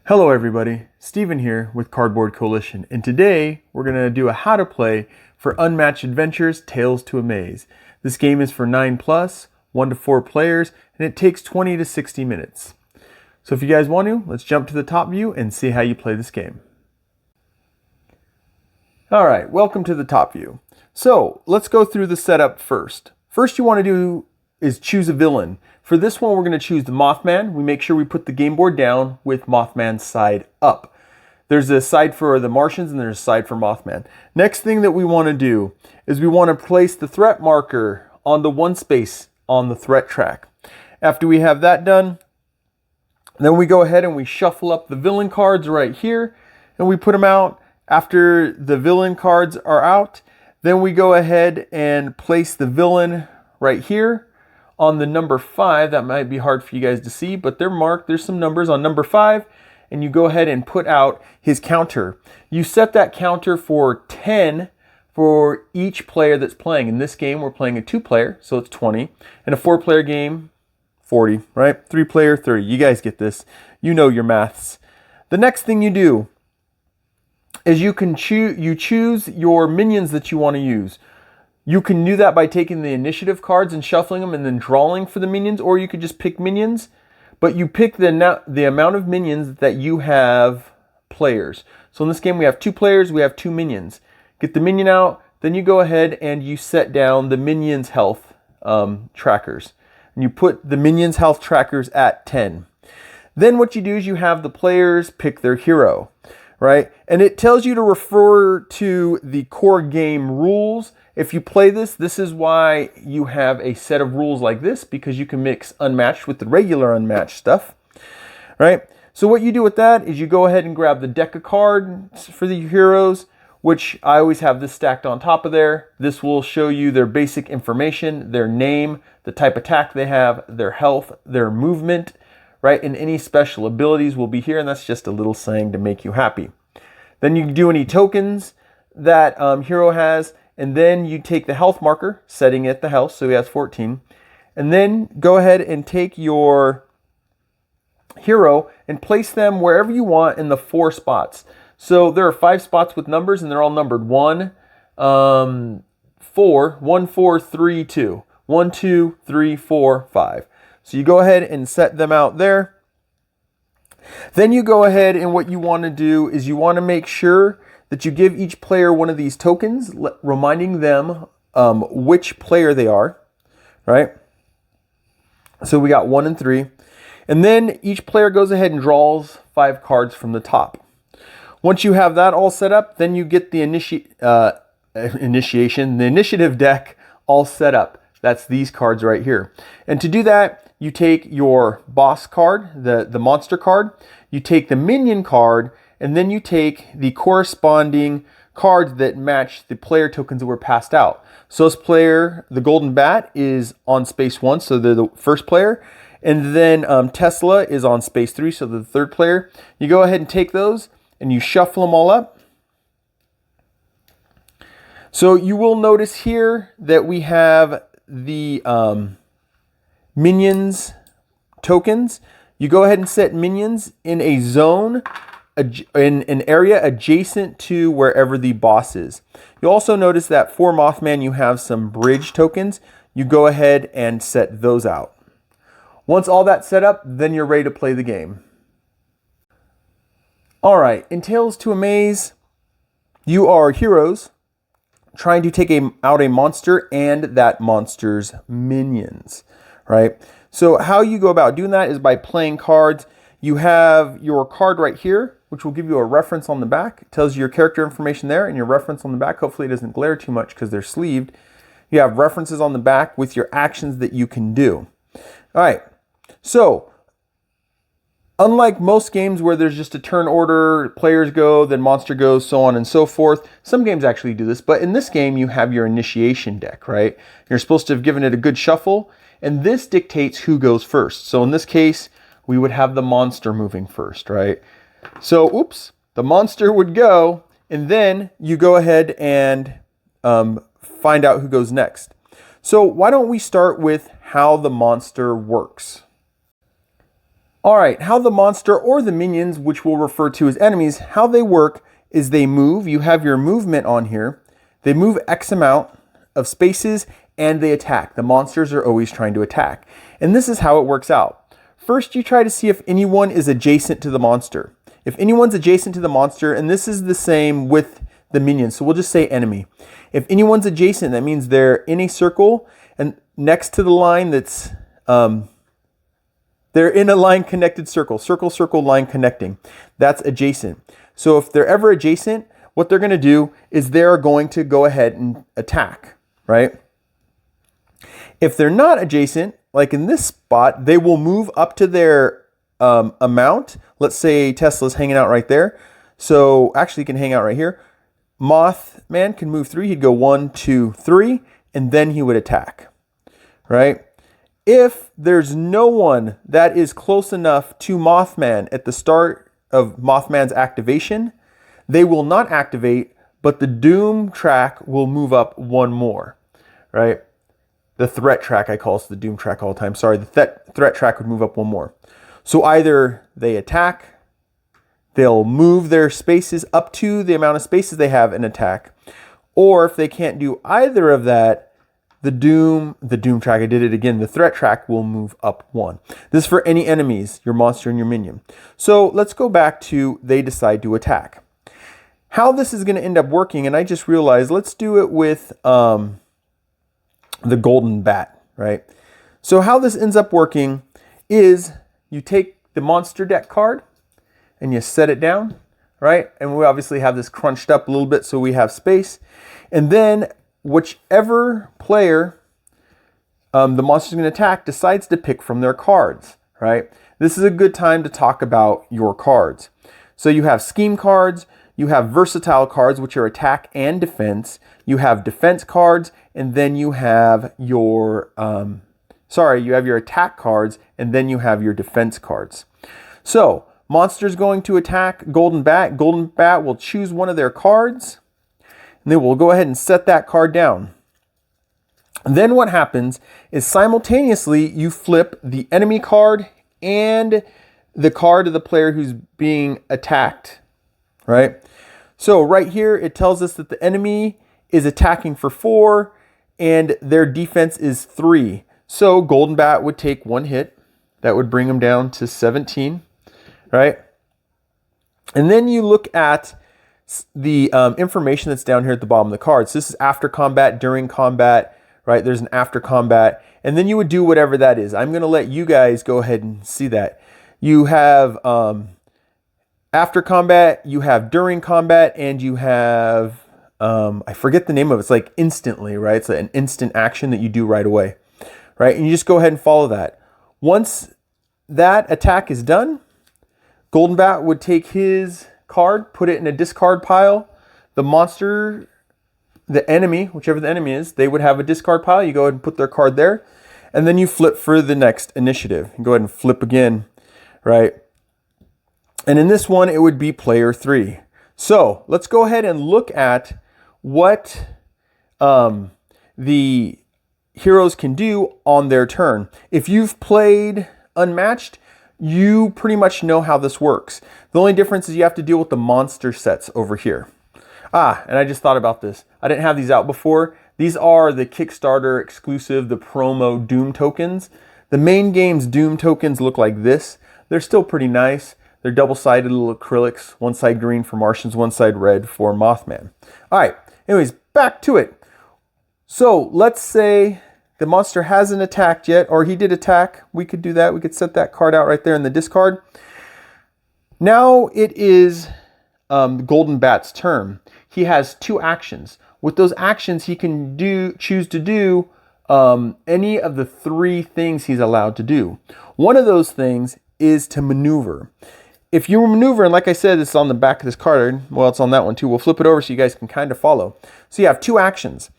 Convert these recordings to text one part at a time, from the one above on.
Hello everybody, Steven here with Cardboard Coalition, and today we're going to do a how to play for Unmatched Adventures Tales to Amaze. This game is for 9+, 1 to 4 players, and it takes 20 to 60 minutes. So if you guys want to, let's jump to the top view and see how you play this game. Alright, welcome to the top view. So let's go through the setup first. First you want to do is choose a villain. For this one, we're going to choose the Mothman. We make sure we put the game board down with Mothman's side up. There's a side for the Martians and there's a side for Mothman. Next thing that we want to do is we want to place the threat marker on the one space on the threat track. After we have that done, then we go ahead and we shuffle up the villain cards right here and we put them out. After the villain cards are out, then we go ahead and place the villain right here on the number 5. That might be hard for you guys to see, but they're marked. There's some numbers on number 5, and you go ahead and put out his counter. You set that counter for 10 for each player that's playing. In this game, we're playing a 2-player, so it's 20. In a 4-player game, 40, right? 3-player, 30. You guys get this. You know your maths. The next thing you do is you choose your minions that you want to use. You can do that by taking the initiative cards and shuffling them and then drawing for the minions, or you could just pick minions, but you pick the amount of minions that you have players. So in this game we have 2 players, we have 2 minions. Get the minion out, then you go ahead and you set down the minions' health trackers. And you put the minions' health trackers at 10. Then what you do is you have the players pick their hero, right? And it tells you to refer to the core game rules. If you play this, this is why you have a set of rules like this, because you can mix unmatched with the regular unmatched stuff, right? So what you do with that is you go ahead and grab the deck of cards for the heroes, which I always have this stacked on top of there. This will show you their basic information, their name, the type of attack they have, their health, their movement, right? And any special abilities will be here, and that's just a little saying to make you happy. Then you can do any tokens that hero has, and then you take the health marker, setting it the health, so he has 14. And then go ahead and take your hero and place them wherever you want in the 4 spots. So there are 5 spots with numbers, and they're all numbered 1, 4, 1, 4, 3, 2. 1, 2, 3, 4, 5. So you go ahead and set them out there. Then you go ahead and what you want to do is you want to make sure that you give each player one of these tokens, reminding them which player they are, right? So we got 1 and 3. And then each player goes ahead and draws 5 cards from the top. Once you have that all set up, then you get the initiative deck all set up. That's these cards right here. And to do that, you take your boss card, the monster card, you take the minion card, and then you take the corresponding cards that match the player tokens that were passed out. So this player, the Golden Bat, is on space 1, so they're the first player. And then Tesla is on space 3, so they're the third player. You go ahead and take those, and you shuffle them all up. So you will notice here that we have the minions tokens. You go ahead and set minions in a zone, in an area adjacent to wherever the boss is. You'll also notice that for Mothman you have some bridge tokens. You go ahead and set those out. Once all that's set up, then you're ready to play the game. Alright, in Tales to Amaze, you are heroes trying to take out a monster and that monster's minions, right? So how you go about doing that is by playing cards. You have your card right here, which will give you a reference on the back. It tells you your character information there and your reference on the back. Hopefully it doesn't glare too much because they're sleeved. You have references on the back with your actions that you can do. All right, so unlike most games where there's just a turn order, players go, then monster goes, so on and so forth. Some games actually do this, but in this game you have your initiation deck, right? You're supposed to have given it a good shuffle, and this dictates who goes first. So in this case, we would have the monster moving first, right? So, oops, the monster would go, and then you go ahead and find out who goes next. So why don't we start with how the monster works? All right, how the monster or the minions, which we'll refer to as enemies, how they work is they move. You have your movement on here. They move X amount of spaces and they attack. The monsters are always trying to attack. And this is how it works out. First, you try to see if anyone is adjacent to the monster. If anyone's adjacent to the monster, and this is the same with the minions, so we'll just say enemy. If anyone's adjacent, that means they're in a circle and next to the line that's, they're in a line connected circle, circle, line connecting. That's adjacent. So if they're ever adjacent, what they're going to do is they're going to go ahead and attack, right? If they're not adjacent, like in this spot, they will move up to their amount. Let's say Tesla's hanging out right there. So actually he can hang out right here. Mothman can move 3. He'd go 1, 2, 3, and then he would attack, right? If there's no one that is close enough to Mothman at the start of Mothman's activation, they will not activate, but the Doom track will move up 1 more, right? The threat track, I call it the Doom track all the time. Sorry, the threat track would move up 1 more. So either they attack, they'll move their spaces up to the amount of spaces they have and attack. Or if they can't do either of that, the Doom track, I did it again, the threat track will move up 1. This is for any enemies, your monster and your minion. So let's go back to they decide to attack. How this is going to end up working, and I just realized, let's do it with the golden bat, right? So how this ends up working is you take the monster deck card and you set it down, right? And we obviously have this crunched up a little bit so we have space. And then whichever player the monster's going to attack decides to pick from their cards, right? This is a good time to talk about your cards. So you have scheme cards, you have versatile cards, which are attack and defense. You have defense cards, and then you have your, you have your attack cards, and then you have your defense cards. So monster's going to attack Golden Bat. Golden Bat will choose one of their cards, and they will go ahead and set that card down. And then what happens is simultaneously you flip the enemy card and the card of the player who's being attacked, right? So right here, it tells us that the enemy is attacking for 4 and their defense is 3. So Golden Bat would take 1 hit. That would bring them down to 17, right? And then you look at the information that's down here at the bottom of the card. So this is after combat, during combat, right? There's an after combat. And then you would do whatever that is. I'm going to let you guys go ahead and see that. You have after combat, you have during combat, and you have, I forget the name of it. It's like instantly, right? It's like an instant action that you do right away, right? And you just go ahead and follow that. Once that attack is done, Golden Bat would take his card, put it in a discard pile. The monster, the enemy, whichever the enemy is, they would have a discard pile. You go ahead and put their card there, and then you flip for the next initiative. You go ahead and flip again, right? And in this one, it would be player 3. So let's go ahead and look at what the heroes can do on their turn. If you've played Unmatched, you pretty much know how this works. The only difference is you have to deal with the monster sets over here. And I just thought about this. I didn't have these out before. These are the Kickstarter exclusive, the promo Doom tokens. The main game's Doom tokens look like this. They're still pretty nice. They're double-sided little acrylics, one side green for Martians, one side red for Mothman. All right, anyways, back to it. So let's say the monster hasn't attacked yet, or he did attack. We could do that. We could set that card out right there in the discard. Now it is Golden Bat's turn. He has 2 actions. With those actions, he can choose to do any of the 3 things he's allowed to do. One of those things is to maneuver. If you maneuver, and like I said, it's on the back of this card. Well, it's on that one too. We'll flip it over so you guys can kind of follow. So you have 2 actions.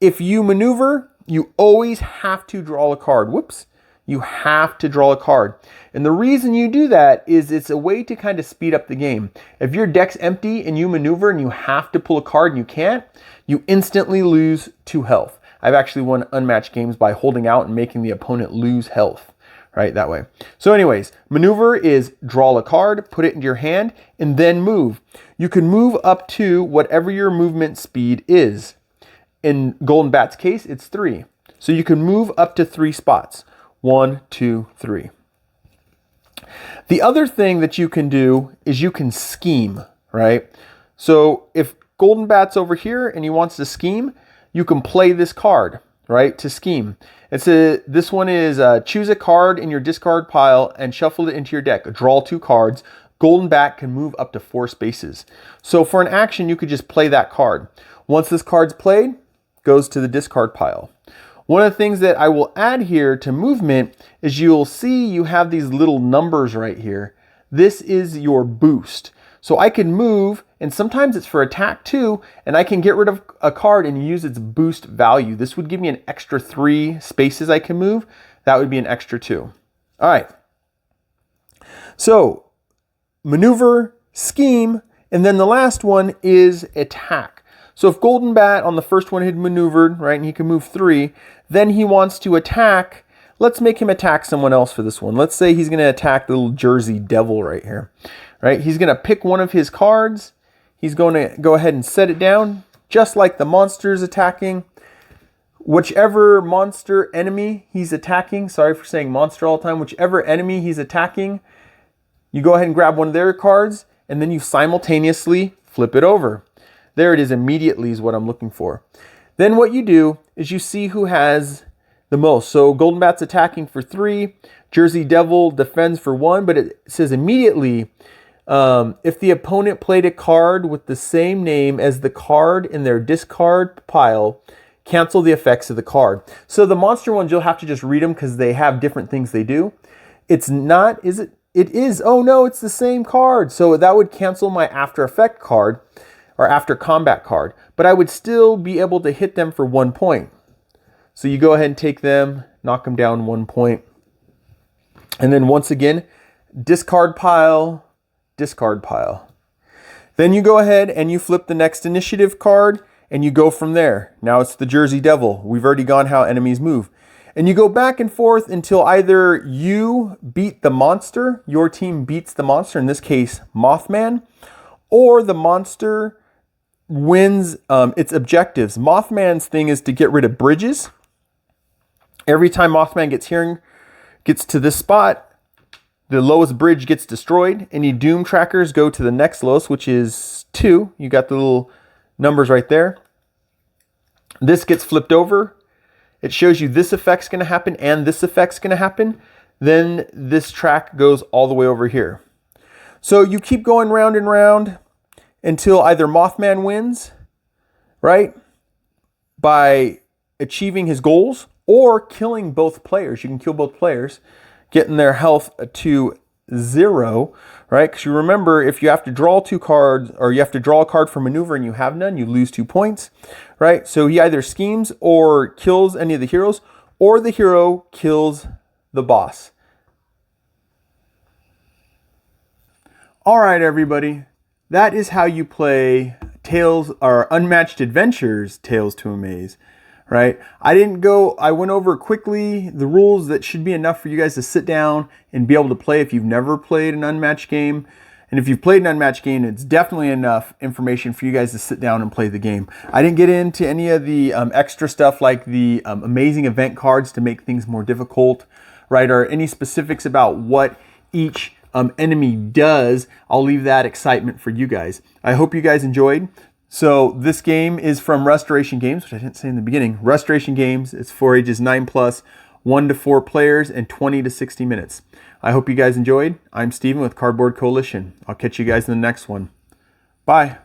If you maneuver, you always have to draw a card. Whoops. You have to draw a card. And the reason you do that is it's a way to kind of speed up the game. If your deck's empty and you maneuver and you have to pull a card and you can't, you instantly lose 2 health. I've actually won unmatched games by holding out and making the opponent lose health, right? That way. So anyways, maneuver is draw a card, put it into your hand, and then move. You can move up to whatever your movement speed is. In Golden Bat's case, it's 3. So you can move up to 3 spots. 1, 2, 3. The other thing that you can do is you can scheme, right? So if Golden Bat's over here and he wants to scheme, you can play this card, right, to scheme. This one is choose a card in your discard pile and shuffle it into your deck. Draw 2 cards. Golden Bat can move up to 4 spaces. So for an action, you could just play that card. Once this card's played, goes to the discard pile. One of the things that I will add here to movement is you'll see you have these little numbers right here. This is your boost. So I can move, and sometimes it's for attack too, and I can get rid of a card and use its boost value. This would give me an extra 3 spaces I can move. That would be an extra 2. All right. So maneuver, scheme, and then the last one is attack. So if Golden Bat on the first one had maneuvered, right, and he can move 3, then he wants to attack. Let's make him attack someone else for this one. Let's say he's going to attack the little Jersey Devil right here. Right? He's going to pick one of his cards. He's going to go ahead and set it down, just like the monster is attacking. Whichever monster enemy he's attacking, sorry for saying monster all the time, whichever enemy he's attacking, you go ahead and grab one of their cards, and then you simultaneously flip it over. There it is, immediately is what I'm looking for. Then what you do is you see who has the most. So Golden Bat's attacking for 3, Jersey Devil defends for 1, but it says immediately, if the opponent played a card with the same name as the card in their discard pile, cancel the effects of the card. So the monster ones, you'll have to just read them because they have different things they do. It's not, is it? It is, oh no, it's the same card. So that would cancel my after effect card or after combat card, but I would still be able to hit them for 1 point. So you go ahead and take them, knock them down 1 point. And then once again, discard pile, discard pile. Then you go ahead and you flip the next initiative card and you go from there. Now it's the Jersey Devil. We've already gone how enemies move. And you go back and forth until either you beat the monster, your team beats the monster, in this case Mothman, or the monster wins its objectives. Mothman's thing is to get rid of bridges. Every time Mothman gets to this spot, the lowest bridge gets destroyed. Any doom trackers go to the next lowest, which is 2. You got the little numbers right there. This gets flipped over. It shows you this effect's going to happen and this effect's going to happen. Then this track goes all the way over here. So you keep going round and round until either Mothman wins, right, by achieving his goals, or killing both players. You can kill both players, getting their health to 0, right? Because you remember, if you have to draw 2 cards, or you have to draw a card for maneuver and you have none, you lose 2 points, right? So he either schemes or kills any of the heroes, or the hero kills the boss. All right, everybody. That is how you play Tales or Unmatched Adventures, Tales to Amaze. Right? I went over quickly the rules that should be enough for you guys to sit down and be able to play if you've never played an Unmatched game. And if you've played an Unmatched game, it's definitely enough information for you guys to sit down and play the game. I didn't get into any of the extra stuff like the amazing event cards to make things more difficult, right? Or any specifics about what each enemy does. I'll leave that excitement for you guys. I hope you guys enjoyed. So this game is from Restoration Games, which I didn't say in the beginning. Restoration Games, it's for ages 9+, 1 to 4 players, and 20 to 60 minutes. I hope you guys enjoyed. I'm Steven with Cardboard Coalition. I'll catch you guys in the next one. Bye.